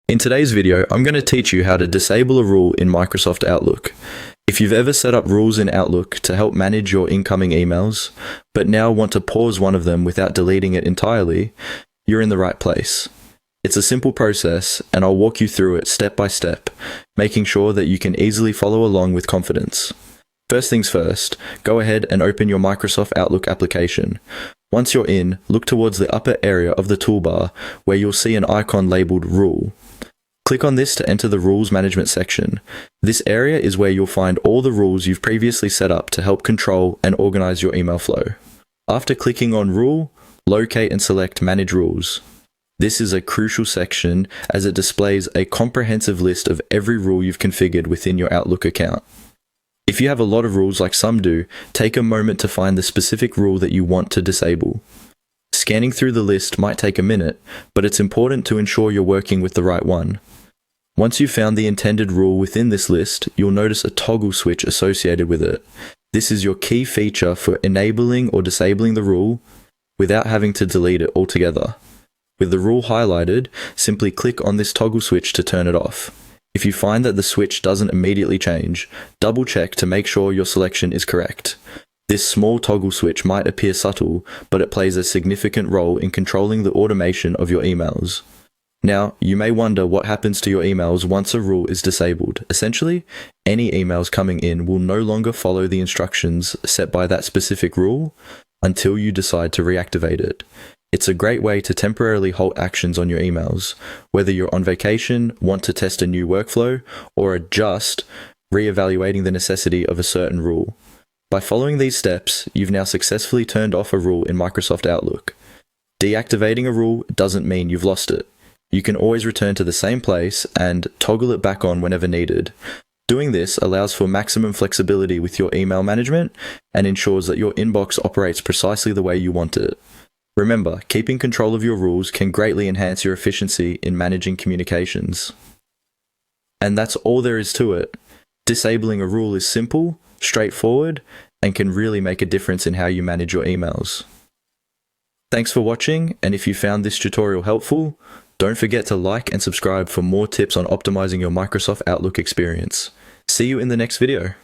In today's video, I'm going to teach you how to disable a rule in Microsoft Outlook. If you've ever set up rules in Outlook to help manage your incoming emails, but now want to pause one of them without deleting it entirely, you're in the right place. It's a simple process, and I'll walk you through it step by step, making sure that you can easily follow along with confidence. First things first, go ahead and open your Microsoft Outlook application. Once you're in, look towards the upper area of the toolbar where you'll see an icon labeled Rule. Click on this to enter the Rules Management section. This area is where you'll find all the rules you've previously set up to help control and organize your email flow. After clicking on Rule, locate and select Manage Rules. This is a crucial section as it displays a comprehensive list of every rule you've configured within your Outlook account. If you have a lot of rules like some do, take a moment to find the specific rule that you want to disable. Scanning through the list might take a minute, but it's important to ensure you're working with the right one. Once you've found the intended rule within this list, you'll notice a toggle switch associated with it. This is your key feature for enabling or disabling the rule without having to delete it altogether. With the rule highlighted, simply click on this toggle switch to turn it off. If you find that the switch doesn't immediately change, double check to make sure your selection is correct. This small toggle switch might appear subtle, but it plays a significant role in controlling the automation of your emails. Now, you may wonder what happens to your emails once a rule is disabled. Essentially, any emails coming in will no longer follow the instructions set by that specific rule until you decide to reactivate it. It's a great way to temporarily halt actions on your emails, whether you're on vacation, want to test a new workflow, or are just re-evaluating the necessity of a certain rule. By following these steps, you've now successfully turned off a rule in Microsoft Outlook. Deactivating a rule doesn't mean you've lost it. You can always return to the same place and toggle it back on whenever needed. Doing this allows for maximum flexibility with your email management and ensures that your inbox operates precisely the way you want it. Remember, keeping control of your rules can greatly enhance your efficiency in managing communications. And that's all there is to it. Disabling a rule is simple, straightforward, and can really make a difference in how you manage your emails. Thanks for watching, and if you found this tutorial helpful, don't forget to like and subscribe for more tips on optimizing your Microsoft Outlook experience. See you in the next video.